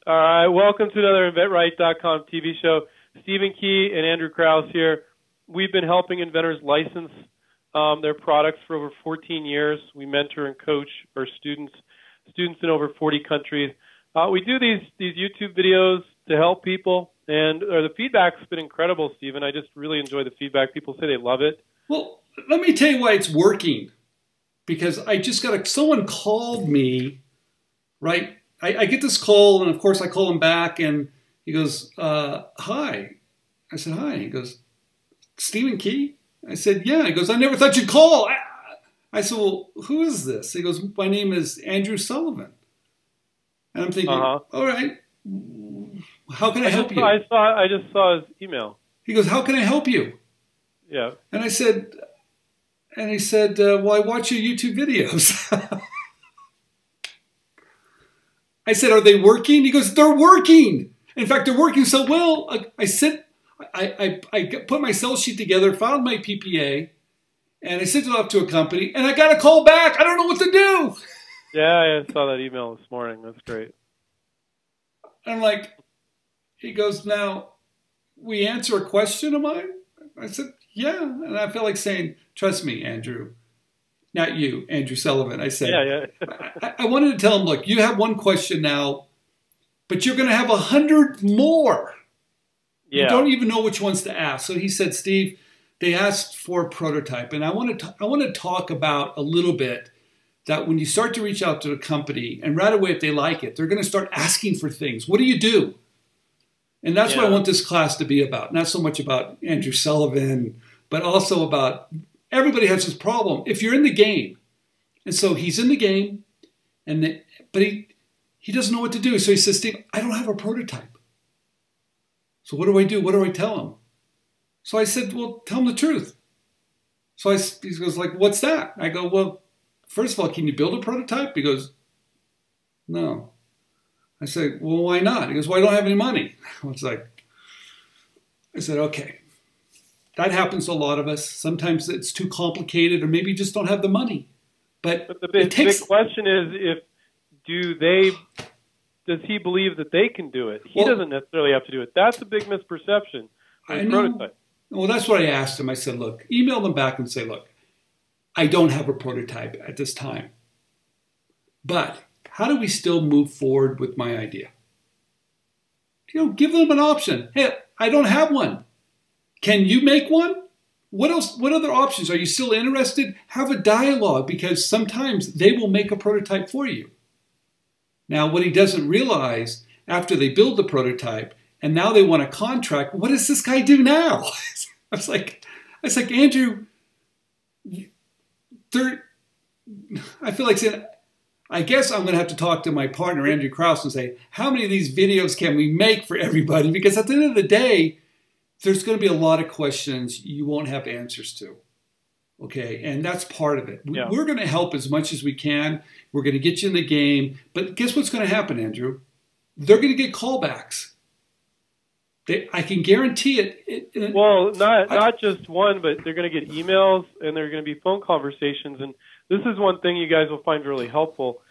All right, welcome to another inventRight.com TV show. Stephen Key and Andrew Krauss here. We've been helping inventors license their products for over 14 years. We mentor and coach our students in over 40 countries. We do these YouTube videos to help people, and the feedback's been incredible, Stephen. I just really enjoy the feedback. People say they love it. Well, let me tell you why it's working. Because I just got someone called me, right? I get this call, and of course I call him back, and he goes, hi. I said, hi. He goes, Stephen Key? I said, yeah. He goes, I never thought you'd call. I said, well, who is this? He goes, my name is Andrew Sullivan. And I'm thinking, all right, how can I help you? I just saw his email. He goes, how can I help you? Yeah. And I said, he said, well, I watch your YouTube videos. I said, are they working? He goes, they're working. In fact, they're working so well. I put my sell sheet together, filed my PPA, and I sent it off to a company, and I got a call back. I don't know what to do. Yeah, I saw that email this morning. That's great. I'm like, he goes, now, we answer a question of mine? I said, yeah. And I felt like saying, trust me, Andrew. Not you, Andrew Sullivan. I said, yeah. I wanted to tell him, look, you have one question now, but you're going to have 100 more. Yeah. You don't even know which ones to ask. So he said, Steve, they asked for a prototype. And I want to talk about a little bit that when you start to reach out to a company, and right away if they like it, they're going to start asking for things. What do you do? And that's what I want this class to be about. Not so much about Andrew Sullivan, but also about everybody has this problem. If you're in the game, and so he's in the game, but he doesn't know what to do. So he says, Steve, I don't have a prototype. So what do I do? What do I tell him? So I said, well, tell him the truth. So he goes like, what's that? I go, well, first of all, can you build a prototype? He goes, no. I said, well, why not? He goes, well, I don't have any money. I said, okay. That happens to a lot of us. Sometimes it's too complicated, or maybe you just don't have the money. But the big question is, does he believe that they can do it? He doesn't necessarily have to do it. That's a big misperception. I know. Prototype. Well, that's what I asked him. I said, look, email them back and say, look, I don't have a prototype at this time. But how do we still move forward with my idea? You know, give them an option. Hey, I don't have one. Can you make one? What else? What other options? Are you still interested? Have a dialogue, because sometimes they will make a prototype for you. Now, what he doesn't realize, after they build the prototype and now they want a contract, what does this guy do now? I was like, Andrew, I feel like saying, I guess I'm going to have to talk to my partner, Andrew Krauss, and say, how many of these videos can we make for everybody? Because at the end of the day, there's going to be a lot of questions you won't have answers to. Okay, and that's part of it. Yeah. We're going to help as much as we can. We're going to get you in the game. But guess what's going to happen, Andrew? They're going to get callbacks. I can guarantee it. Well, not just one, but they're going to get emails, and there are going to be phone conversations. And this is one thing you guys will find really helpful,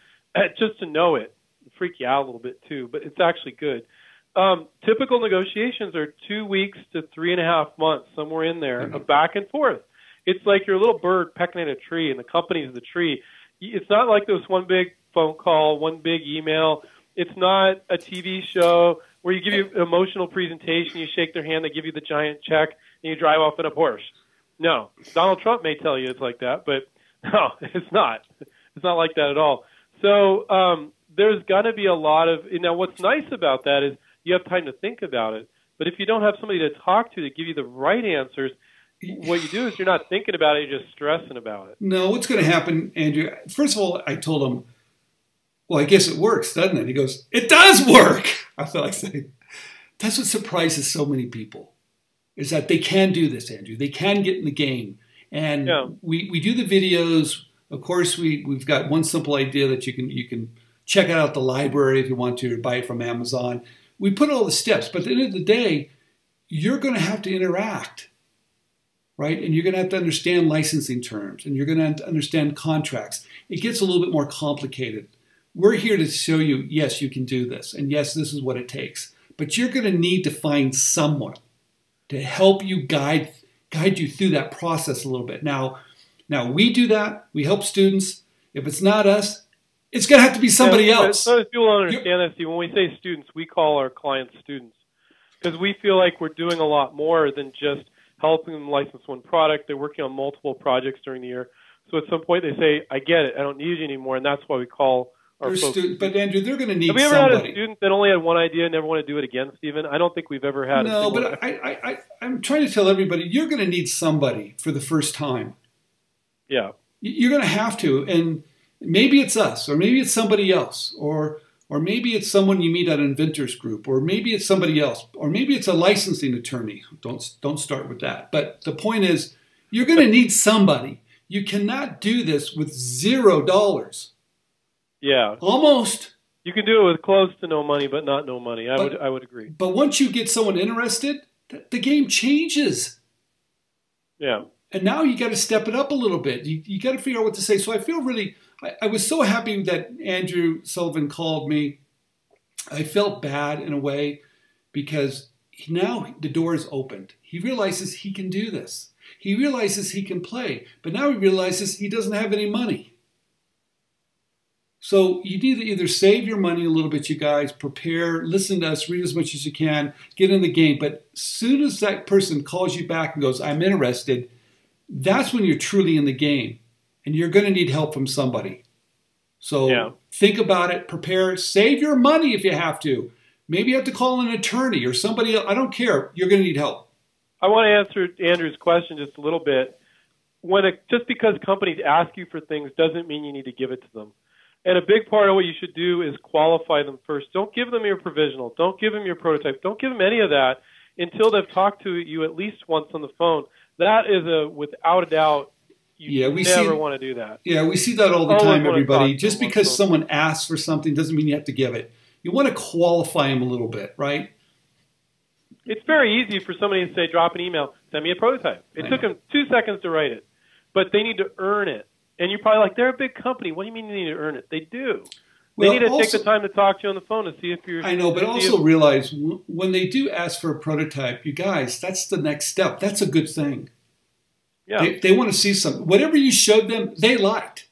just to know it. It'll freak you out a little bit too, but it's actually good. Typical negotiations are 2 weeks to 3.5 months, somewhere in there, of back and forth. It's like you're a little bird pecking at a tree, and the company's the tree. It's not like this one big phone call, one big email. It's not a TV show where you give you an emotional presentation, you shake their hand, they give you the giant check, and you drive off in a Porsche. No. Donald Trump may tell you it's like that, but no, it's not. It's not like that at all. So there's going to be a lot of – now what's nice about that is you have time to think about it. But if you don't have somebody to talk to give you the right answers, what you do is you're not thinking about it, you're just stressing about it. No, what's going to happen, Andrew? First of all, I told him, well, I guess it works, doesn't it? He goes, it does work. I feel like saying, that's what surprises so many people, is that they can do this, Andrew. They can get in the game. And we do the videos. Of course, we've got one simple idea that you can check it out at the library if you want to, or buy it from Amazon. We put all the steps, but at the end of the day, you're going to have to interact, right? And you're going to have to understand licensing terms, and you're going to have to understand contracts. It gets a little bit more complicated. We're here to show you, yes, you can do this. And yes, this is what it takes. But you're going to need to find someone to help you guide you through that process a little bit. Now we do that. We help students. If it's not us, it's going to have to be somebody else. So people don't understand that, Steve. When we say students, we call our clients students because we feel like we're doing a lot more than just helping them license one product. They're working on multiple projects during the year. So at some point they say, I get it. I don't need you anymore. And that's why we call our folks. But Andrew, they're going to need somebody. Have we ever had a student that only had one idea and never want to do it again, Stephen? I don't think we've ever had a No, but I'm trying to tell everybody, you're going to need somebody for the first time. Yeah. You're going to have to. And maybe it's us, or maybe it's somebody else, or maybe it's someone you meet at an inventors group, or maybe it's somebody else, or maybe it's a licensing attorney. Don't start with that. But the point is, you're going to need somebody. You cannot do this with $0. Yeah. Almost. You can do it with close to no money, but not no money. I would agree. But once you get someone interested, the game changes. Yeah. And now you got to step it up a little bit. You got to figure out what to say. So I feel really, I was so happy that Andrew Sullivan called me. I felt bad in a way because now the door is opened. He realizes he can do this. He realizes he can play. But now he realizes he doesn't have any money. So you need to either save your money a little bit, you guys, prepare, listen to us, read as much as you can, get in the game. But as soon as that person calls you back and goes, I'm interested, that's when you're truly in the game. And you're going to need help from somebody. So think about it, prepare, save your money if you have to. Maybe you have to call an attorney or somebody else. I don't care. You're going to need help. I want to answer Andrew's question just a little bit. Just because companies ask you for things doesn't mean you need to give it to them. And a big part of what you should do is qualify them first. Don't give them your provisional. Don't give them your prototype. Don't give them any of that until they've talked to you at least once on the phone. That is without a doubt, you never want to do that. Yeah, we see that all the time, everybody. Just because someone asks for something doesn't mean you have to give it. You want to qualify them a little bit, right? It's very easy for somebody to say, drop an email, send me a prototype. It took them 2 seconds to write it, but they need to earn it. And you're probably like, they're a big company. What do you mean they need to earn it? They do. They need to take the time to talk to you on the phone to see if you're... I know, but also realize when they do ask for a prototype, you guys, that's the next step. That's a good thing. Yeah. They want to see something. Whatever you showed them, they liked.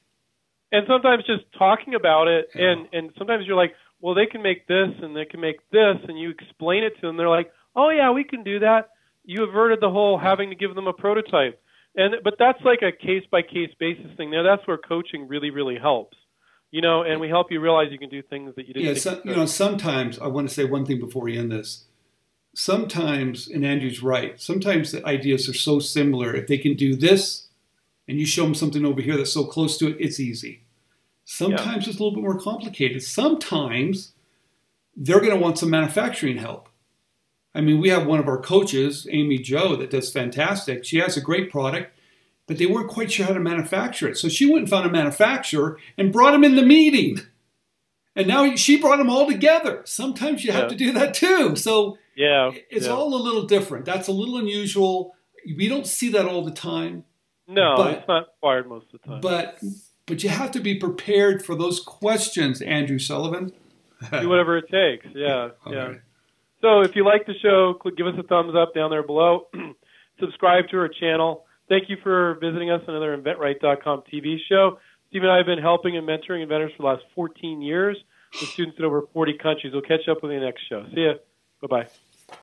And sometimes just talking about it, and sometimes you're like, well, they can make this and they can make this, and you explain it to them. They're like, oh, yeah, we can do that. You averted the whole having to give them a prototype. But that's like a case-by-case basis thing. Now, that's where coaching really, really helps. And we help you realize you can do things that you didn't think you could. Sometimes, I want to say one thing before we end this. Sometimes, and Andrew's right, sometimes the ideas are so similar. If they can do this, and you show them something over here that's so close to it, it's easy. Sometimes it's a little bit more complicated. Sometimes they're going to want some manufacturing help. I mean, we have one of our coaches, Amy Jo, that does fantastic. She has a great product, but they weren't quite sure how to manufacture it. So she went and found a manufacturer and brought him in the meeting. And now she brought them all together. Sometimes you have to do that too. So it's all a little different. That's a little unusual. We don't see that all the time. No, it's not required most of the time. But you have to be prepared for those questions, Andrew Sullivan. Do whatever it takes. Yeah. So if you like the show, give us a thumbs up down there below. Subscribe to our channel. Thank you for visiting us on another InventRight.com TV show. Steve and I have been helping and mentoring inventors for the last 14 years with students in over 40 countries. We'll catch up with you next show. See ya. Bye-bye.